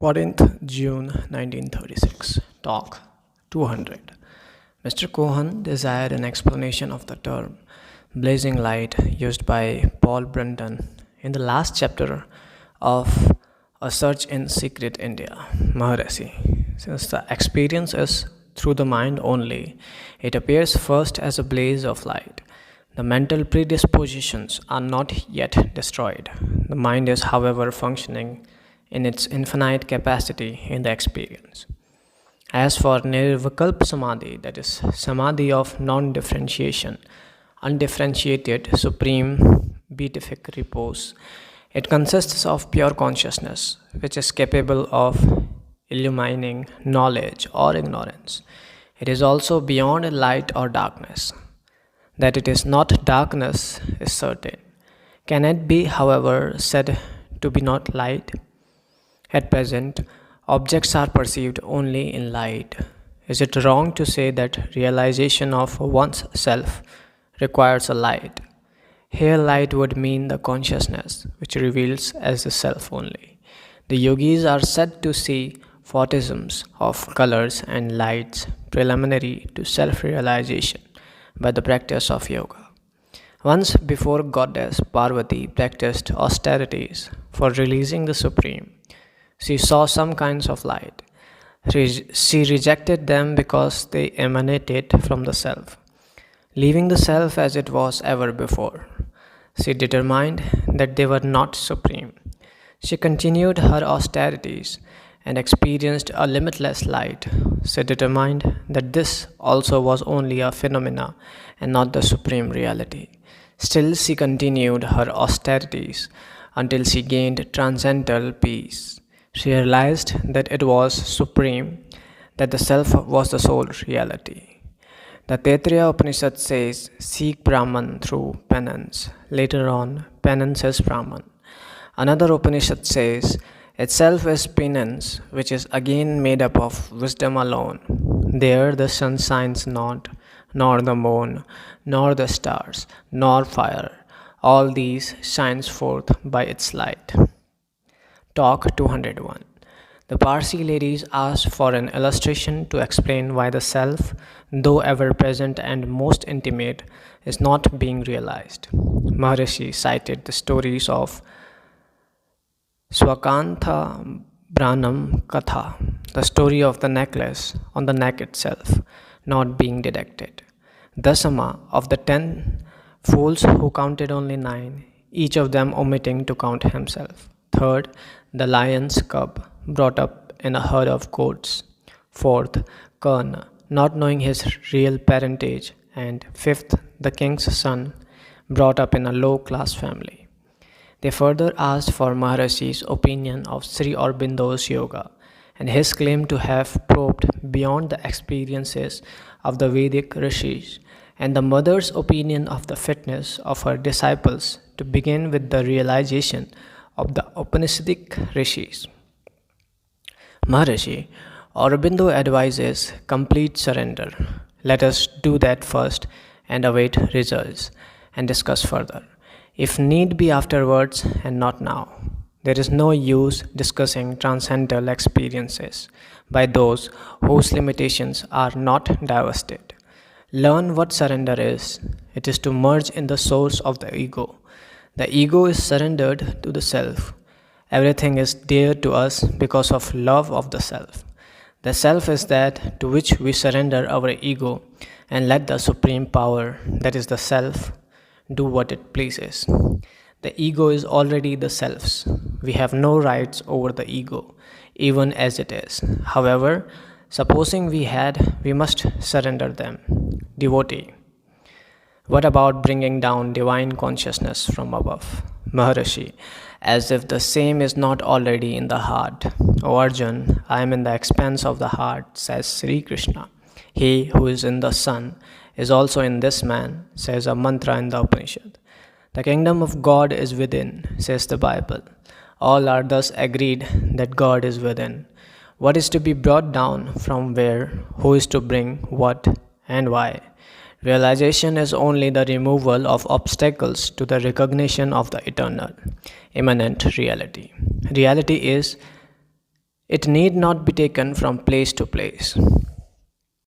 14th June 1936. Talk 200. Mr. Cohen desired an explanation of the term blazing light used by Paul Brunton in the last chapter of A Search in Secret India, Maharishi. Since the experience is through the mind only, it appears first as a blaze of light. The mental predispositions are not yet destroyed. The mind is, however, functioning in its infinite capacity in the experience. As for Nirvikalpa Samadhi, that is, Samadhi of non differentiation, undifferentiated, supreme, beatific repose, it consists of pure consciousness, which is capable of illumining knowledge or ignorance. It is also beyond light or darkness. That it is not darkness is certain. Can it be, however, said to be not light? At present, objects are perceived only in light. Is it wrong to say that realization of one's self requires a light? Here, light would mean the consciousness, which reveals as the self only. The yogis are said to see photisms of colors and lights preliminary to self realization by the practice of yoga. Once before Goddess Parvati practiced austerities for releasing the Supreme. She saw some kinds of light. She rejected them because they emanated from the self, leaving the self as it was ever before. She determined that they were not supreme. She continued her austerities and experienced a limitless light. She determined that this also was only a phenomena and not the supreme reality. Still, she continued her austerities until she gained transcendental peace. She realized that it was supreme, that the self was the sole reality. The Taittiriya Upanishad says, seek Brahman through penance. Later on, penance is Brahman. Another Upanishad says, itself is penance, which is again made up of wisdom alone. There the sun shines not, nor the moon, nor the stars, nor fire. All these shines forth by its light. Talk 201. The Parsi ladies asked for an illustration to explain why the self, though ever present and most intimate, is not being realized. Maharishi cited the stories of Swakantha Branam Katha, the story of the necklace on the neck itself, not being detected. Dasama of the 10 fools who counted only 9, each of them omitting to count himself. Third, the lion's cub brought up in a herd of goats. Fourth, Karna, not knowing his real parentage. And fifth, the king's son brought up in a low-class family. They further asked for Maharishi's opinion of Sri Aurobindo's yoga and his claim to have probed beyond the experiences of the Vedic rishis, and the mother's opinion of the fitness of her disciples to begin with the realization of the Upanishadic rishis. Maharishi Aurobindo advises complete surrender. Let us do that first and await results and discuss further, if need be afterwards and not now. There is no use discussing transcendental experiences by those whose limitations are not divested. Learn what surrender is. It is to merge in the source of the ego. The ego is surrendered to the self. Everything is dear to us because of love of the self. The self is that to which we surrender our ego and let the supreme power, that is the self, do what it pleases. The ego is already the self's. We have no rights over the ego, even as it is. However, supposing we had, we must surrender them. Devotee. What about bringing down divine consciousness from above? Maharishi, as if the same is not already in the heart. O Arjun, I am in the expanse of the heart, says Sri Krishna. He who is in the sun is also in this man, says a mantra in the Upanishad. The kingdom of God is within, says the Bible. All are thus agreed that God is within. What is to be brought down from where? Who is to bring what and why? Realization is only the removal of obstacles to the recognition of the eternal, immanent reality. Reality is It need not be taken from place to place.